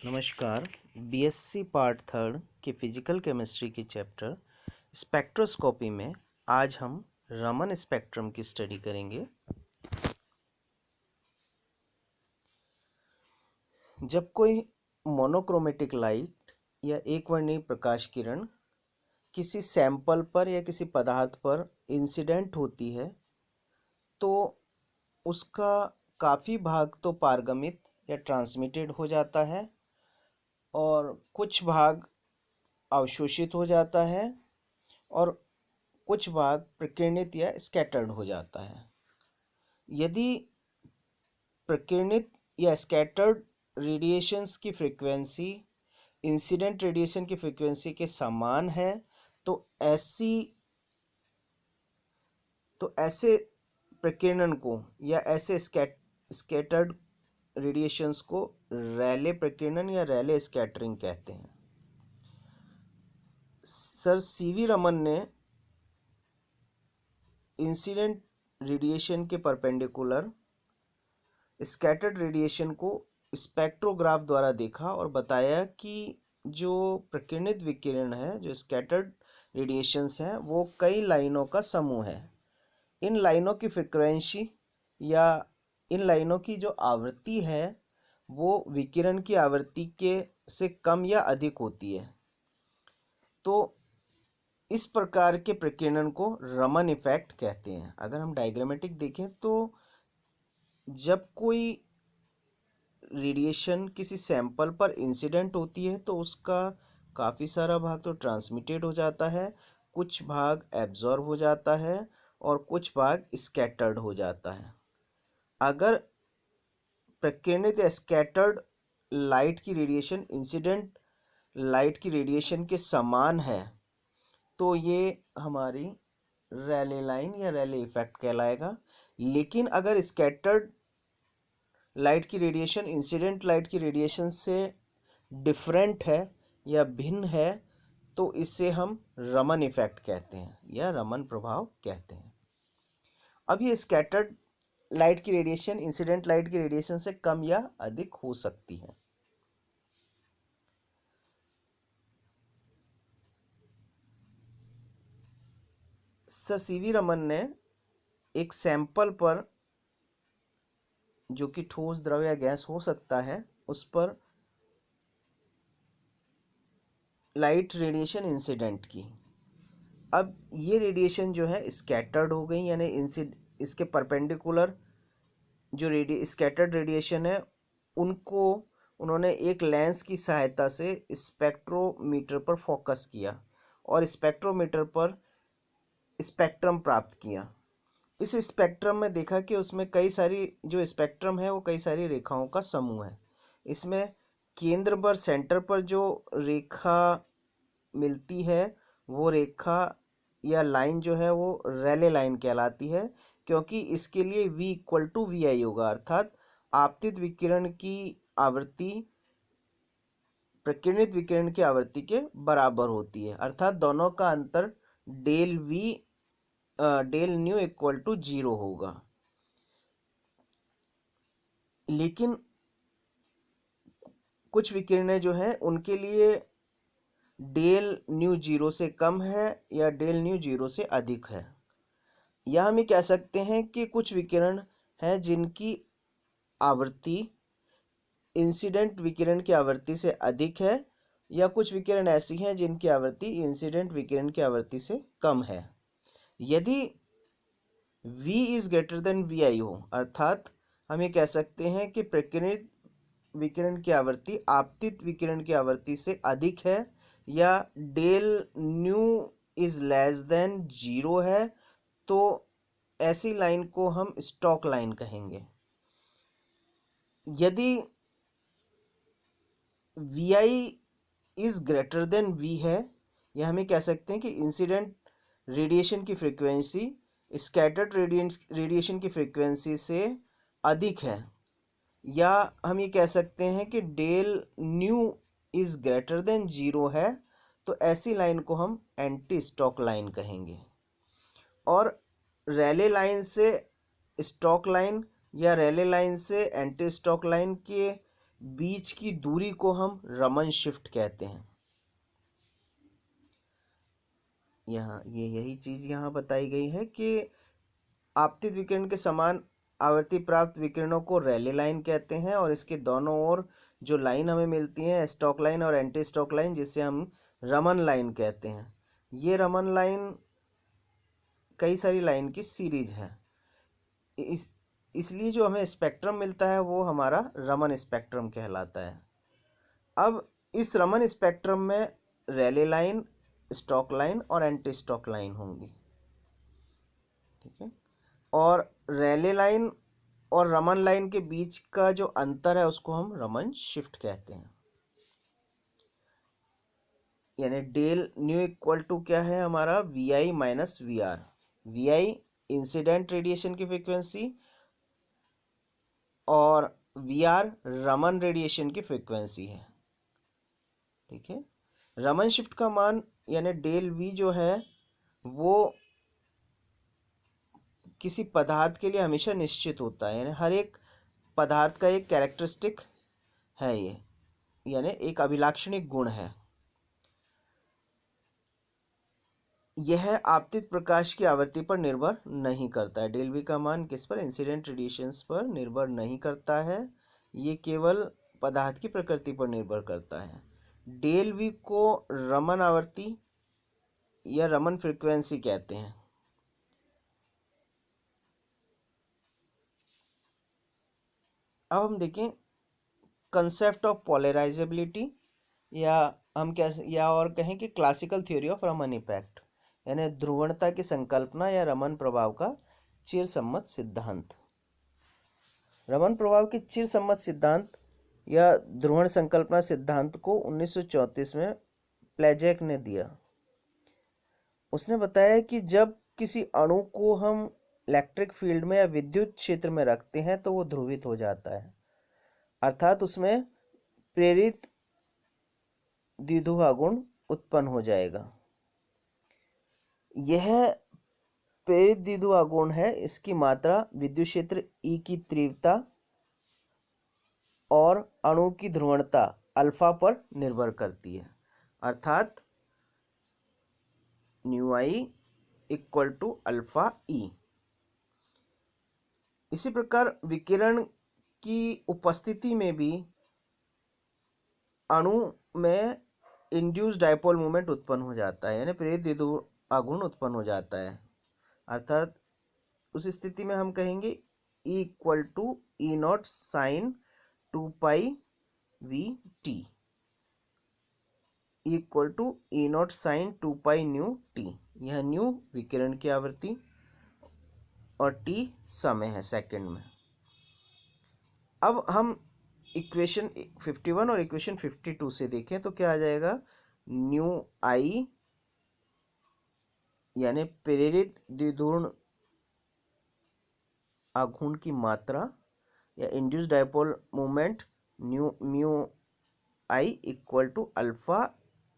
नमस्कार। BSc part third के physical chemistry की चैप्टर स्पेक्ट्रोस्कोपी में आज हम रमन स्पेक्ट्रम की स्टडी करेंगे। जब कोई मोनोक्रोमेटिक लाइट या एक वर्णीय प्रकाश किरण किसी सैंपल पर या किसी पदार्थ पर इंसिडेंट होती है तो उसका काफ़ी भाग तो पारगमित या ट्रांसमिटेड हो जाता है और कुछ भाग अवशोषित हो जाता है और कुछ भाग प्रकीर्णित या स्कैटर्ड हो जाता है। यदि प्रकीर्णित या स्कैटर्ड रेडिएशंस की फ्रीक्वेंसी इंसिडेंट रेडिएशन की फ्रीक्वेंसी के समान है तो ऐसे प्रकीर्णन को या ऐसे स्कैटर्ड रेडिएशंस को रैले प्रकीर्णन या रैले स्कैटरिंग कहते हैं। सर सीवी रमन ने इंसिडेंट रेडिएशन के परपेंडिकुलर स्कैटर्ड रेडिएशन को स्पेक्ट्रोग्राफ द्वारा देखा और बताया कि जो प्रकीर्णित विकिरण है, जो स्कैटर्ड रेडिएशंस हैं, वो कई लाइनों का समूह है। इन लाइनों की फ्रीक्वेंसी या इन लाइनों की जो आवृत्ति है वो विकिरण की आवृत्ति के से कम या अधिक होती है। तो इस प्रकार के प्रकीर्णन को रमन इफेक्ट कहते हैं। अगर हम डायग्रामेटिक देखें तो जब कोई रेडिएशन किसी सैंपल पर इंसिडेंट होती है तो उसका काफ़ी सारा भाग तो ट्रांसमिटेड हो जाता है, कुछ भाग एब्जॉर्ब हो जाता है और कुछ भाग स्कैटर्ड हो जाता है। अगर प्रकीर्णित या स्कैटर्ड लाइट की रेडिएशन इंसिडेंट लाइट की रेडिएशन के समान है तो ये हमारी रैले लाइन या रैले इफेक्ट कहलाएगा। लेकिन अगर स्कैटर्ड लाइट की रेडिएशन इंसिडेंट लाइट की रेडिएशन से डिफरेंट है या भिन्न है तो इससे हम रमन इफेक्ट कहते हैं या रमन प्रभाव कहते हैं। अब ये स्कैटर्ड लाइट की रेडिएशन इंसिडेंट लाइट की रेडिएशन से कम या अधिक हो सकती है। सर सीवी रमन ने एक सैंपल पर जो कि ठोस द्रव या गैस हो सकता है उस पर लाइट रेडिएशन इंसिडेंट की। अब ये रेडिएशन जो है स्कैटर्ड हो गई, यानी इसके परपेंडिकुलर जो स्कैटर्ड रेडिएशन है उनको उन्होंने एक लेंस की सहायता से स्पेक्ट्रोमीटर पर फोकस किया और स्पेक्ट्रोमीटर पर स्पेक्ट्रम प्राप्त किया। इस स्पेक्ट्रम में देखा कि उसमें कई सारी जो स्पेक्ट्रम है वो कई सारी रेखाओं का समूह है। इसमें केंद्र पर सेंटर पर जो रेखा मिलती है वो रेखा या लाइन जो है वो रैले लाइन कहलाती है, क्योंकि इसके लिए V इक्वल टू वी आई होगा, अर्थात आपतित विकिरण की आवृत्ति प्रकीर्णित विकिरण की आवृत्ति के बराबर होती है, अर्थात दोनों का अंतर डेल न्यू इक्वल टू 0 होगा। लेकिन कुछ विकिरणें जो हैं उनके लिए डेल न्यू 0 से कम है या डेल न्यू 0 से अधिक है। या हम ये कह सकते हैं कि कुछ विकिरण हैं जिनकी आवृत्ति इंसिडेंट विकिरण की आवृत्ति से अधिक है या कुछ विकिरण ऐसी हैं जिनकी आवृत्ति इंसिडेंट विकिरण की आवृत्ति से कम है। यदि V is greater than V I हो, अर्थात हम ये कह सकते हैं कि प्रकीर्णित विकिरण की आवृत्ति आपतित विकिरण की आवृत्ति से अधिक है या del nu is less than 0 है, तो ऐसी लाइन को हम स्टॉक लाइन कहेंगे। यदि V I is greater than V है, या हमें कह सकते हैं कि इंसिडेंट रेडिएशन की फ्रीक्वेंसी स्कैटर्ड रेडिएशन की फ्रीक्वेंसी से अधिक है, या हम ये कह सकते हैं कि del nu is greater than 0 है, तो ऐसी लाइन को हम एंटी स्टॉक लाइन कहेंगे। और रैले लाइन से स्टॉक लाइन या रैले लाइन से एंटी स्टॉक लाइन के बीच की दूरी को हम रमन शिफ्ट कहते हैं। यहाँ यही चीज यहाँ बताई गई है कि आपतित विकिरण के समान आवृत्ति प्राप्त विकिरणों को रैले लाइन कहते हैं, और इसके दोनों ओर जो लाइन हमें मिलती है, स्टॉक लाइन और एंटी स्टॉक लाइन, जिसे हम रमन लाइन कहते हैं। ये रमन लाइन कई सारी लाइन की सीरीज है। इसलिए जो हमें स्पेक्ट्रम मिलता है वो हमारा रमन स्पेक्ट्रम कहलाता है। अब इस रमन स्पेक्ट्रम में रैले लाइन, स्टॉक लाइन और एंटी स्टॉक लाइन होंगी, ठीक है। और रैले लाइन और रमन लाइन के बीच का जो अंतर है उसको हम रमन शिफ्ट कहते हैं। यानी डेल न्यू इक्वल टू क्या है हमारा, V I minus V R. V I incident radiation की फ्रीक्वेंसी और वी आर रमन रेडिएशन की फ्रीक्वेंसी है, ठीक है। रमन शिफ्ट का मान यानी डेल वी जो है वो किसी पदार्थ के लिए हमेशा निश्चित होता है, यानी हर एक पदार्थ का एक कैरेक्टरिस्टिक है ये, यानी एक अभिलाक्षणिक गुण है। यह आपतित प्रकाश की आवृत्ति पर निर्भर नहीं करता है। डेल वी का मान किस पर, इंसिडेंट रेडिएशंस पर निर्भर नहीं करता है, ये केवल पदार्थ की प्रकृति पर निर्भर करता है। डेल वी को रमन आवृत्ति या रमन फ्रीक्वेंसी कहते हैं। अब हम देखें कंसेप्ट ऑफ पोलराइजेबिलिटी, या हम क्या या और कहें कि classical theory of Raman effect, यानी ध्रुवणता की संकल्पना या रमन प्रभाव का चिरसम्मत सिद्धांत। रमन प्रभाव के चिरसम्मत सिद्धांत या ध्रुवण संकल्पना सिद्धांत को 1934 में प्लेजैक ने दिया। उसने बताया कि जब किसी अणु को हम इलेक्ट्रिक फील्ड में या विद्युत क्षेत्र में रखते हैं तो वो ध्रुवित हो जाता है, अर्थात उसमें प्रेरित द्विध्रुव गुण उत्पन्न हो जाएगा। यह प्रेरित द्विध्रुव गुण है, इसकी मात्रा विद्युत क्षेत्र E की तीव्रता और अणु की ध्रुवणता अल्फा पर निर्भर करती है, अर्थात nu I equal to alpha E. इसी प्रकार विकिरण की उपस्थिति में भी अणु में इंड्यूस्ड डायपोल मोमेंट उत्पन्न हो जाता है, यानी प्रेरित द्विध्रुव आघूर्ण उत्पन्न हो जाता है, अर्थात उस स्थिति में हम कहेंगे E equal to E not sine 2 pi V T, equal to E not sine 2 pi nu T. यह न्यू विकिरण की आवृत्ति और टी समय है सेकंड में। अब हम इक्वेशन 51 और इक्वेशन 52 से देखें तो क्या आ जाएगा, न्यू आई यानी प्रेरित द्विध्रुव आघूर्ण की मात्रा या induced dipole moment nu mu I equal to alpha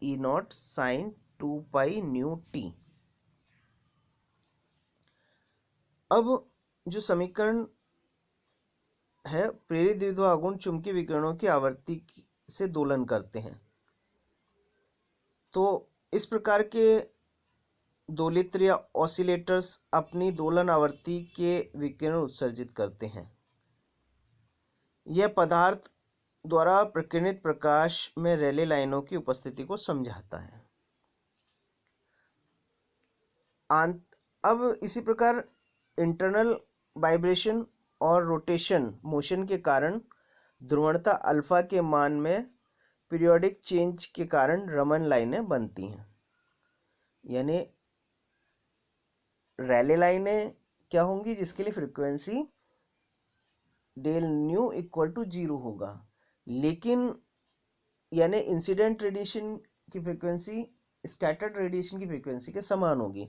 E not sine 2 pi nu T. अब जो समीकरण है, प्रेरित द्विध्रुव आघूर्ण चुंबकीय विकिरणों की आवृत्ति से दोलन करते हैं, तो इस प्रकार के दोलित्र या ऑसिलेटर्स अपनी दोलन आवृत्ति के विकिरण उत्सर्जित करते हैं। यह पदार्थ द्वारा प्रकीर्णित प्रकाश में रैले लाइनों की उपस्थिति को समझाता है। अब इसी प्रकार इंटरनल वाइब्रेशन और रोटेशन मोशन के कारण ध्रुवणता अल्फा के मान में पीरियोडिक चेंज के कारण रमन लाइनें बनती हैं, यानी रैले लाइनें क्या होंगी, जिसके लिए frequency del nu equal to 0 होगा, लेकिन यानी इंसिडेंट रेडिएशन की फ्रीक्वेंसी स्कैटर्ड रेडिएशन की फ्रीक्वेंसी के समान होगी,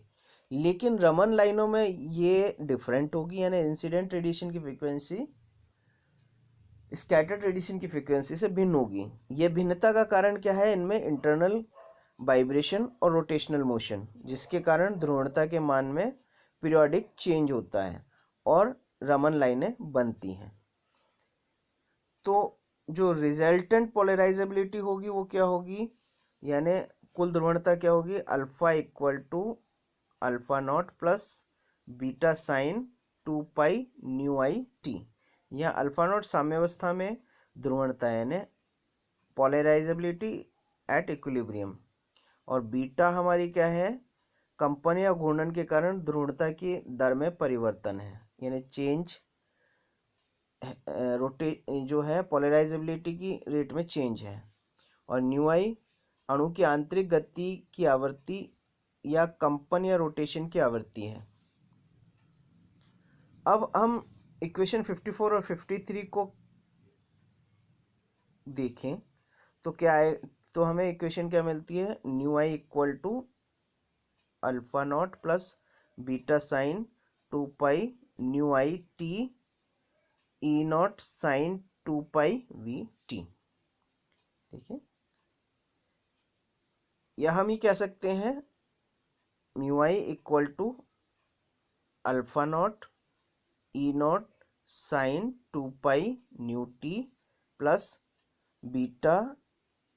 लेकिन रमन लाइनों में ये डिफरेंट होगी, यानी इंसिडेंट रेडिएशन की फ्रीक्वेंसी स्कैटर्ड रेडिएशन की फ्रीक्वेंसी से भिन्न होगी। यह भिन्नता का कारण क्या है, इनमें इंटरनल वाइब्रेशन और रोटेशनल मोशन, जिसके कारण ध्रुवणता के मान में पीरियोडिक चेंज होता है और रमन लाइनें बनती हैं। तो जो रिजल्टेंट पोलराइजेबिलिटी होगी वो क्या होगी, यानी कुल ध्रुवणता क्या होगी, alpha equal to alpha not plus beta sine 2 pi nu I T. यहाँ अल्फा नॉट साम्यावस्था में ध्रुवणता है, यानी पोलराइजेबिलिटी एट इक्विलिब्रियम, और बीटा हमारी क्या है, कंपन या घूर्णन के कारण ध्रुवणता की दर में परिवर्तन है, यानी चेंज रोटे जो है पोलराइजेबिलिटी की रेट में चेंज है। और न्यू आई अणु की आंतरिक गति की आवृत्ति या कंपन या रोटेशन की आवृत्ति है। अब हम इक्वेशन 54 और 53 को देखें तो क्या है, तो हमें इक्वेशन क्या मिलती है, nu I equal to alpha not plus beta sine 2 pi nu I T E not sine 2 pi V T. ठीक है, या हम ही कह सकते हैं mu I equal to alpha not E not sine 2 pi nu T plus beta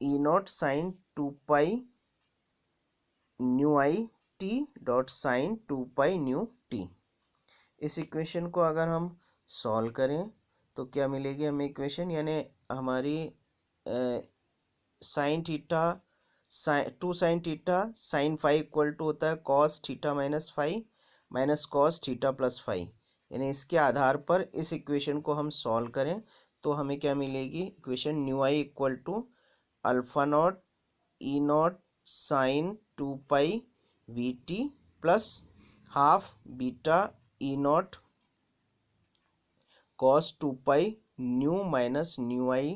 E not sine 2 pi nu I T dot sine 2 pi nu T. इस equation को अगर हम सॉल्व करें तो क्या मिलेगी हमें इक्वेशन, यानी हमारी sine theta two sine theta sine five equal to होता है cos theta minus five minus cos theta plus five, यानी इसके आधार पर इस इक्वेशन को हम सॉल्व करें तो हमें क्या मिलेगी equation, nu I equal to alpha not E not sine 2 pi V T plus half beta E naught cos 2 pi nu minus nu I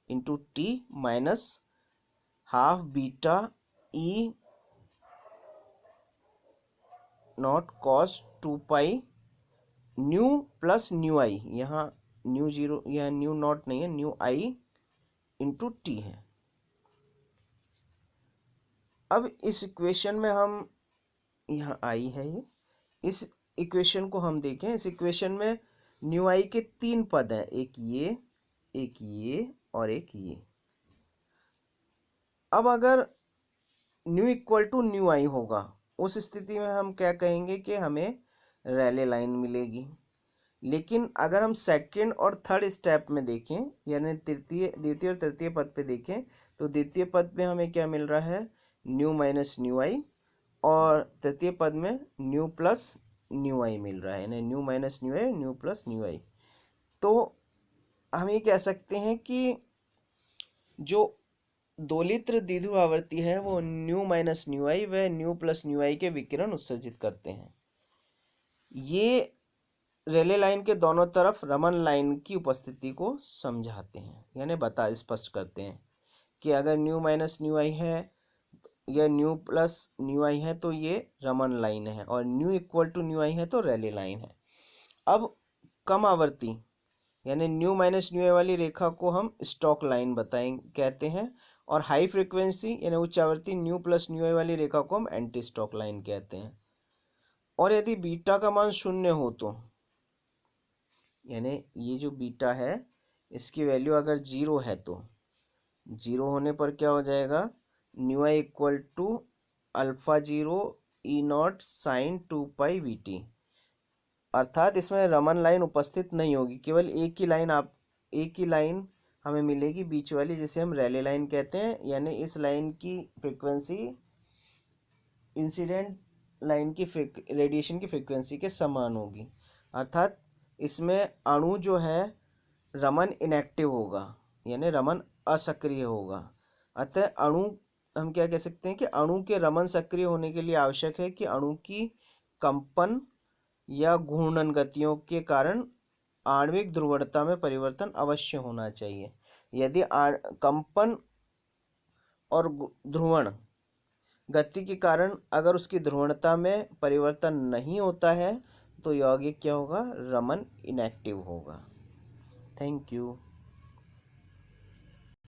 into T minus half beta E naught cos 2 pi nu plus nu I, यहाँ nu zero, यहाँ nu naught नहीं है, nu I into T है। अब इस equation में हम, यहाँ आई है ये, इस इक्वेशन को हम देखें, इस इक्वेशन में न्यू आई के 3 पद हैं, एक ये और एक ये। अब अगर न्यू इक्वल टू न्यू आई होगा उस स्थिति में हम क्या कहेंगे कि हमें रैले लाइन मिलेगी। लेकिन अगर हम सेकंड और थर्ड स्टेप में देखें, यानी द्वितीय और तृतीय पद पे देखें, तो द्वितीय पद में हमें क्या मिल रहा है, न्यू माइनस न्यू आई, और तृतीय पद में न्यू प्लस न्यू आई मिल रहा है, यानी न्यू माइनस न्यू आई, न्यू प्लस न्यू आई। तो हम ये कह सकते हैं कि जो दोलित्र द्विध्रुव आवर्ती है वो न्यू माइनस न्यू आई व न्यू प्लस न्यू आई के विकिरण उत्सर्जित करते हैं। ये रेले लाइन के दोनों तरफ रमन लाइन की उपस्थिति को समझाते हैं, यानी स्पष्ट करते हैं कि अगर न्यू माइनस न्यू आई है या न्यू प्लस न्यू आई है तो ये रमन लाइन है, और न्यू इक्वल टू न्यू आई है तो रेले लाइन है। अब कम आवर्ती यानी न्यू माइनस न्यू आई वाली रेखा को हम स्टॉक लाइन कहते हैं, और हाई फ्रिक्वेंसी यानी उच्च आवृत्ति न्यू प्लस न्यू आई वाली रेखा को हम एंटी स्टॉक लाइन कहते हैं। और यदि बीटा का मान 0 हो तो, यानी ये जो बीटा है इसकी वैल्यू अगर 0 है तो 0 होने पर क्या हो जाएगा, nu I equal to alpha 0 E not sine 2 pi V T, अर्थात इसमें रमन लाइन उपस्थित नहीं होगी, केवल एक ही लाइन हमें मिलेगी बीच वाली, जिसे हम रैले लाइन कहते हैं। यानी इस लाइन की फ्रीक्वेंसी इंसिडेंट लाइन की रेडिएशन की फ्रीक्वेंसी के समान होगी, अर्थात इसमें अणु जो है रमन इनएक्टिव होगा, यानी रमन असक्रिय होगा। अतः अणु, हम क्या कह सकते हैं कि अणु के रमन सक्रिय होने के लिए आवश्यक है कि अणु की कंपन या घूर्णन गतियों के कारण आणविक ध्रुवणता में परिवर्तन अवश्य होना चाहिए। यदि कंपन और ध्रुवण गति के कारण अगर उसकी ध्रुवणता में परिवर्तन नहीं होता है तो यौगिक क्या होगा, रमन इनएक्टिव होगा। Thank you.